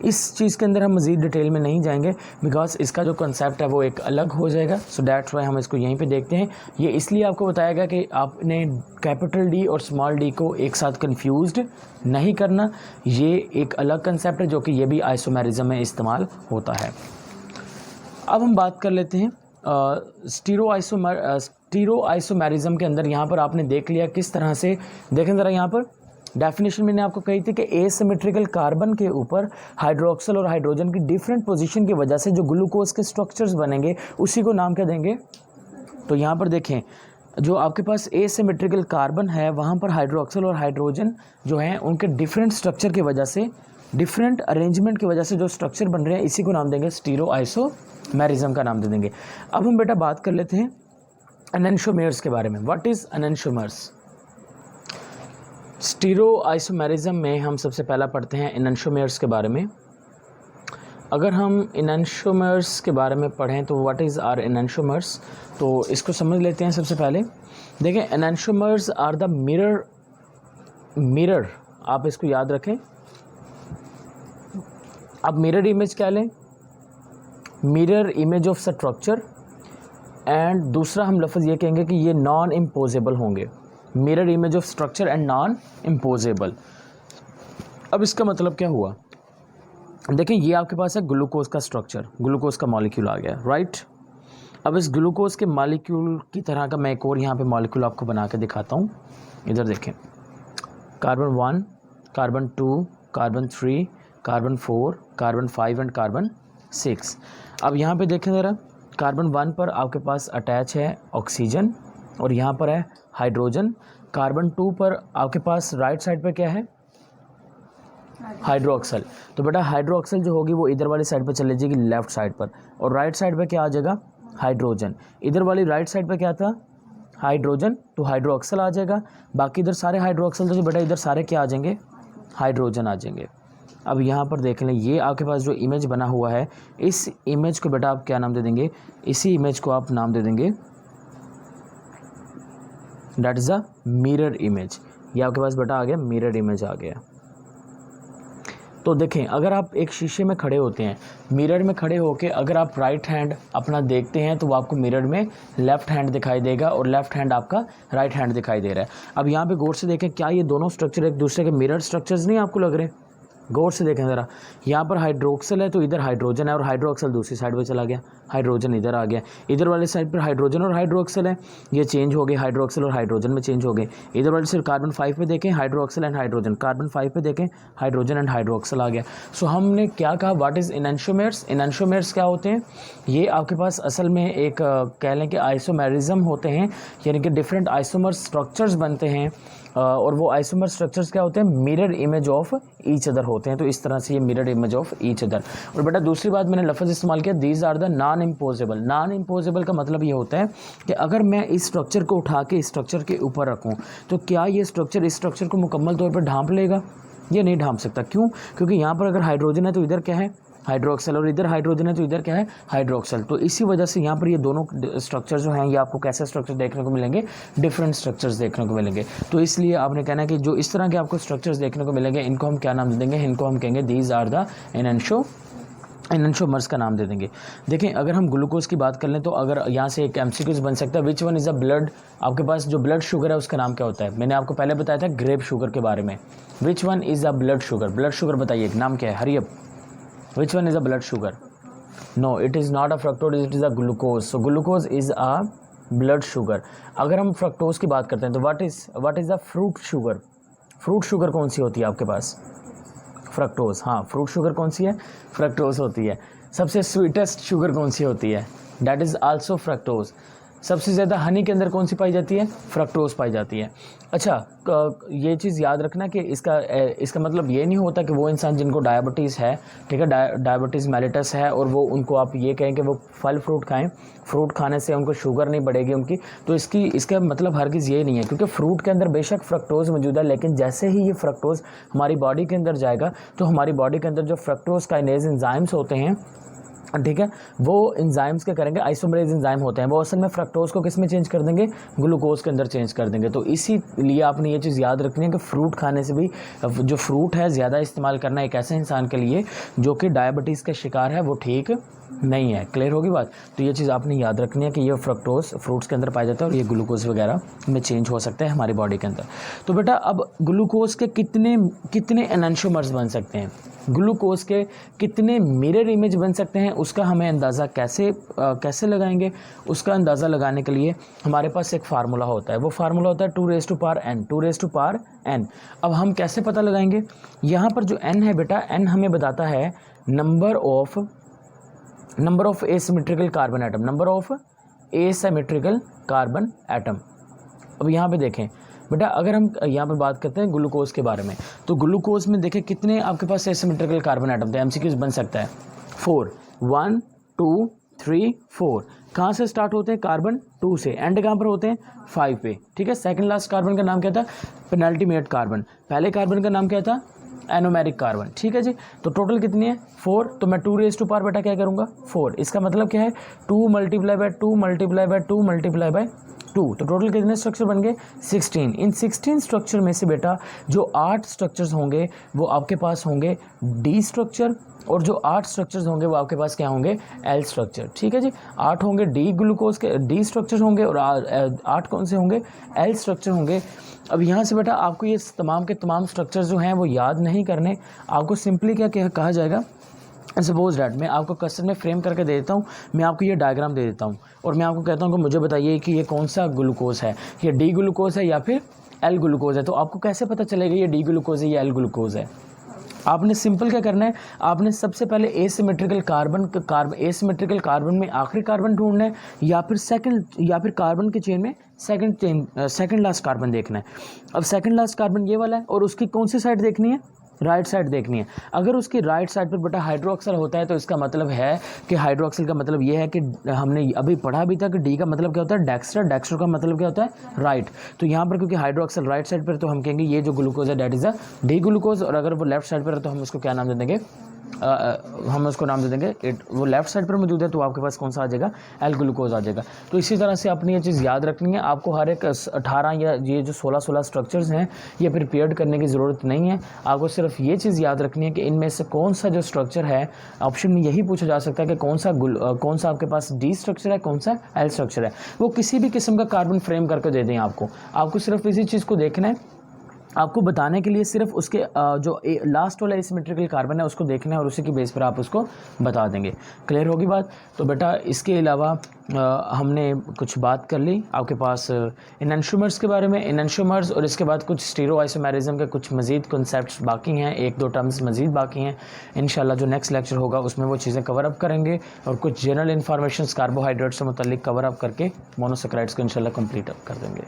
A: इस चीज़ के अंदर हम मज़ीद डिटेल में नहीं जाएंगे बिकॉज इसका जो कंसेप्ट है वो एक अलग हो जाएगा। सो डैट्स वाई हम इसको यहीं पे देखते हैं। ये इसलिए आपको बताया गया कि आपने कैपिटल डी और स्मॉल डी को एक साथ कंफ्यूज्ड नहीं करना। ये एक अलग कंसेप्ट है जो कि ये भी आइसोमेरिज्म में इस्तेमाल होता है। अब हम बात कर लेते हैं स्टीरो आइसोमेरिज्म के अंदर। यहाँ पर आपने देख लिया किस तरह से, देखें ज़रा यहाँ पर डेफिनेशन मैंने आपको कही थी कि एसिमेट्रिकल कार्बन के ऊपर हाइड्रोक्सल और हाइड्रोजन की डिफरेंट पोजीशन की वजह से जो ग्लूकोज के स्ट्रक्चर्स बनेंगे उसी को नाम क्या देंगे? तो यहाँ पर देखें जो आपके पास एसिमेट्रिकल कार्बन है वहाँ पर हाइड्रोक्सल और हाइड्रोजन जो हैं उनके डिफरेंट स्ट्रक्चर की वजह से, डिफरेंट अरेंजमेंट की वजह से जो स्ट्रक्चर बन रहे हैं इसी को नाम देंगे स्टीरो आइसोमेरिज्म का नाम दे देंगे। अब हम बेटा बात कर लेते हैं एनेंटियोमर्स के बारे में। What is enantiomers? Stereoisomerism में हम सबसे पहला पढ़ते हैं एनेंटियोमर्स के बारे में। अगर हम एनेंटियोमर्स के बारे में पढ़ें तो व्हाट इज़ आर एनेंटियोमर्स, तो इसको समझ लेते हैं। सबसे पहले देखें एनेंटियोमर्स आर द मिरर, आप इसको याद रखें। आप मिरर इमेज क्या लें? Mirror image of structure. And दूसरा हम लफ्ज़ ये कहेंगे कि ये नॉन इम्पोजेबल होंगे। Mirror image of structure and non imposable. अब इसका मतलब क्या हुआ? देखें ये आपके पास है ग्लूकोज का स्ट्रक्चर, ग्लूकोज का मॉलिक्यूल आ गया, राइट। अब इस ग्लूकोज के मॉलिक्यूल की तरह का मैं एक और यहाँ पे मॉलिक्यूल आपको बना के दिखाता हूँ। इधर देखें, carbon 1, carbon 2, carbon 3, carbon 4, carbon 5 and carbon 6। अब यहाँ पे देखें ज़रा, कार्बन 1 पर आपके पास अटैच है ऑक्सीजन और यहाँ पर है हाइड्रोजन। कार्बन 2 पर आपके पास राइट साइड पर क्या है? हाइड्रोक्सल। तो बेटा हाइड्रोक्सल जो होगी वो इधर वाली साइड पर चले जाएगी लेफ्ट साइड पर, और राइट साइड पर क्या आ जाएगा? हाइड्रोजन। इधर वाली राइट साइड पर क्या था? हाइड्रोजन, तो हाइड्रोक्सल आ जाएगा। बाकी इधर सारे हाइड्रोक्सल थे, तो बेटा इधर सारे क्या आ जाएंगे? हाइड्रोजन आ जाएंगे। अब यहाँ पर देख लें, ये आपके पास जो इमेज बना हुआ है, इस इमेज को बेटा आप क्या नाम दे देंगे? इसी इमेज को आप नाम दे देंगे that is a mirror image. ये आपके पास बेटा आ गया, मिरर इमेज आ गया। तो देखें, अगर आप एक शीशे में खड़े होते हैं, मिरर में खड़े होकर अगर आप राइट हैंड अपना देखते हैं तो वो आपको मिरर में लेफ्ट हैंड दिखाई देगा और लेफ्ट हैंड आपका राइट हैंड दिखाई दे रहा है। अब यहाँ पे गौर से देखें, क्या ये दोनों स्ट्रक्चर एक दूसरे के मिरर स्ट्रक्चर्स नहीं आपको लग रहे? गौर से देखें ज़रा, यहाँ पर हाइड्रोक्सल है तो इधर हाइड्रोजन है और हाइड्रोक्सल दूसरी साइड पे चला गया, हाइड्रोजन इधर आ गया, इधर वाले साइड पर हाइड्रोजन और हाइड्रोक्सल है, ये चेंज हो गए, हाइड्रोक्सल और हाइड्रोजन में चेंज हो गए। इधर वाले सिर्फ कार्बन 5 पे देखें हाइड्रोक्सल एंड हाइड्रोजन, कार्बन 5 पे देखें हाइड्रोजन एंड हाइड्रोक्सल आ गया। सो हमने क्या कहा, व्हाट इज़ एनेंटियोमर्स? एनेंटियोमर्स क्या होते हैं? ये आपके पास असल में एक कह लें कि आइसोमेरिज्म होते हैं, यानी कि डिफरेंट आइसोमर स्ट्रक्चर्स बनते हैं और वो आइसोमर स्ट्रक्चर्स क्या होते हैं? Mirror image of each other होते हैं। तो इस तरह से ये mirror image of each other. और बेटा दूसरी बात मैंने लफ्ज़ इस्तेमाल किया, these are the non imposable. Non imposable का मतलब ये होता है कि अगर मैं इस स्ट्रक्चर को उठा के इस स्ट्रक्चर के ऊपर रखूँ तो क्या ये स्ट्रक्चर इस स्ट्रक्चर को मुकम्मल तौर पर ढांप लेगा? ये नहीं ढांप सकता। क्यों? क्योंकि यहाँ पर अगर हाइड्रोजन है तो इधर क्या है? हाइड्रोक्सल, और इधर हाइड्रोजन है तो इधर क्या है? हाइड्रोक्सल। तो इसी वजह से यहाँ पर ये दोनों स्ट्रक्चर जो हैं ये आपको कैसे स्ट्रक्चर देखने को मिलेंगे? डिफरेंट स्ट्रक्चर्स देखने को मिलेंगे। तो इसलिए आपने कहना है कि जो इस तरह के आपको स्ट्रक्चर्स देखने को मिलेंगे इनको हम क्या नाम दे देंगे? इनको हम कहेंगे दीज आर द एनेंटियोमर्स का नाम दे देंगे। देखें, अगर हम ग्लूकोज की बात कर लें तो अगर यहाँ से एक एमसीक्यूज बन सकता है, which one is a blood, आपके पास जो ब्लड शुगर है उसका नाम क्या होता है? मैंने आपको पहले बताया था ग्रेप शुगर के बारे में। Which one is a blood sugar? Blood sugar बताइए, नाम क्या है? Hurry up. Which one is a blood sugar? No, it is not a fructose, it is a glucose. So glucose is a blood sugar. अगर हम fructose की बात करते हैं तो what is a fruit sugar? Fruit sugar कौन सी होती है आपके पास? फ्रक्टोज। हाँ, फ्रूट शुगर कौन सी है? फ्रक्टोज होती है। सबसे स्वीटेस्ट शुगर कौन सी होती है? That is also fructose. सबसे ज़्यादा हनी के अंदर कौन सी पाई जाती है? फ्रक्टोज पाई जाती है। अच्छा, ये चीज़ याद रखना कि इसका मतलब ये नहीं होता कि वो इंसान जिनको डायबिटीज़ है, ठीक है, डायबिटीज़ मेलिटस है, और वो उनको आप ये कहें कि वो फल फ्रूट खाएं, फ्रूट खाने से उनको शुगर नहीं बढ़ेगी उनकी, तो इसका मतलब हरगिज़ ये नहीं है। क्योंकि फ्रूट के अंदर बेशक फ्रक्टोज मौजूद है, लेकिन जैसे ही ये फ्रक्टोज हमारी बॉडी के अंदर जाएगा तो हमारी बॉडी के अंदर जो फ्रक्टोज काइनेज एंजाइम्स होते हैं, ठीक है, वो एंजाइम्स क्या करेंगे? आइसोमरेज एंजाइम होते हैं, वो असल में फ्रक्टोज को किस में चेंज कर देंगे? ग्लूकोज के अंदर चेंज कर देंगे। तो इसीलिए आपने ये चीज़ याद रखनी है कि फ्रूट खाने से भी, जो फ्रूट है ज़्यादा इस्तेमाल करना एक ऐसे इंसान के लिए जो कि डायबिटीज़ का शिकार है वो ठीक नहीं है। क्लियर होगी बात? तो ये चीज़ आपने याद रखनी है कि ये फ्रक्टोज फ्रूट्स के अंदर पाया जाता है और ये ग्लूकोज वगैरह में चेंज हो सकते हैं हमारी बॉडी के अंदर। तो बेटा अब ग्लूकोज के कितने एनेंटियोमर्स बन सकते हैं? ग्लूकोज के कितने मिरर इमेज बन सकते हैं? उसका हमें अंदाज़ा कैसे लगाएंगे? उसका अंदाज़ा लगाने के लिए हमारे पास एक फार्मूला होता है, वो फार्मूला होता है 2⁻n। अब हम कैसे पता लगाएंगे? यहाँ पर जो n है बेटा, n हमें बताता है number of asymmetrical carbon atom. अब यहाँ पे देखें बेटा, अगर हम यहाँ पर बात करते हैं ग्लूकोज के बारे में, तो ग्लूकोज में देखें कितने आपके पास एसिमेट्रिकल कार्बन एटम थे? एमसीक्यूज बन सकता है 4, 1 2 3 4। कहाँ से स्टार्ट होते हैं? कार्बन 2 से। एंड कहाँ पर होते हैं? 5 पे। ठीक है, सेकंड लास्ट कार्बन का नाम क्या था? Penultimate carbon. पहले कार्बन का नाम क्या था? Anomeric carbon. ठीक है जी, तो टोटल कितनी है? 4। तो मैं 2⁻⁴ बेटा क्या करूँगा? 4। इसका मतलब क्या है? 2 × 2 × 2 × 2। तो टोटल कितने स्ट्रक्चर बन गए? 16। इन 16 स्ट्रक्चर में से बेटा जो 8 स्ट्रक्चर्स होंगे वो आपके पास होंगे डी स्ट्रक्चर, और जो 8 स्ट्रक्चर्स होंगे वो आपके पास क्या होंगे? L structure. ठीक है जी, 8 होंगे डी ग्लूकोज के, डी स्ट्रक्चर होंगे, और 8 कौन से होंगे? एल स्ट्रक्चर होंगे। अब यहाँ से बेटा आपको ये तमाम के तमाम स्ट्रक्चर्स जो हैं वो याद नहीं करने, आपको सिंपली क्या कहा जाएगा? सपोज डैट मैं आपको क्वेश्चन में फ्रेम करके दे देता हूँ, मैं आपको ये डायग्राम दे देता हूँ और मैं आपको कहता हूँ कि मुझे बताइए कि ये कौन सा ग्लूकोज है, ये डी ग्लूकोज है या फिर एल ग्लूकोज है। तो आपको कैसे पता चलेगा ये डी ग्लूकोज है या एल ग्लूकोज है? आपने सिंपल क्या करना है, आपने सबसे पहले एसिमेट्रिकल कार्बन में आखिरी कार्बन ढूंढना है, या फिर कार्बन के चेन में सेकंड लास्ट कार्बन देखना है। अब सेकंड लास्ट कार्बन ये वाला है, और उसकी कौन सी साइड देखनी है? राइट साइड देखनी है। अगर उसकी राइट साइड पर बेटा हाइड्रोक्सल होता है तो इसका मतलब है कि हाइड्रोक्सल का मतलब ये है कि हमने अभी पढ़ा भी था कि डी का मतलब क्या होता है? डेक्स्टर का मतलब क्या होता है? राइट। तो यहाँ पर क्योंकि हाइड्रोक्सल राइट साइड पर, तो हम कहेंगे ये जो ग्लूकोज है that is a D glucose, और अगर वो लेफ्ट साइड पर है तो हम उसको क्या नाम दे देंगे? हम उसको नाम दे देंगे वो लेफ्ट साइड पर मौजूद है तो आपके पास कौन सा आ जाएगा, एल ग्लूकोज आ जाएगा। तो इसी तरह से अपनी ये चीज़ याद रखनी है। आपको हर एक 18 या ये जो 16 स्ट्रक्चर्स हैं ये प्रिपेयर्ड करने की ज़रूरत नहीं है। आपको सिर्फ ये चीज़ याद रखनी है कि इनमें से कौन सा जो स्ट्रक्चर है, ऑप्शन में यही पूछा जा सकता है कि कौन सा आपके पास डी स्ट्रक्चर है, कौन सा एल स्ट्रक्चर है। वो किसी भी किस्म का कार्बन फ्रेम करके दे दें आपको सिर्फ इसी चीज़ को देखना है। आपको बताने के लिए सिर्फ उसके जो लास्ट वाला एसिमेट्रिकल कार्बन है उसको देखना है और उसी की बेस पर आप उसको बता देंगे। क्लियर होगी बात। तो बेटा इसके अलावा हमने कुछ बात कर ली आपके पास एनेंटियोमर्स के बारे में, एनेंटियोमर्स, और इसके बाद कुछ स्टीरियोआइसोमेरिज्म के कुछ मज़ीद कॉन्सेप्ट्स बाकी हैं, 1-2 टर्म्स मज़ीद बाकी हैं। इंशाल्लाह जो नेक्स्ट लेक्चर होगा उसमें वो चीज़ें कवर अप करेंगे और कुछ जनरल इन्फॉर्मेशन कार्बोहाइड्रेट से मुतल्लिक कवर अप करके मोनोसैकराइड्स को इंशाल्लाह कंप्लीट अप कर देंगे।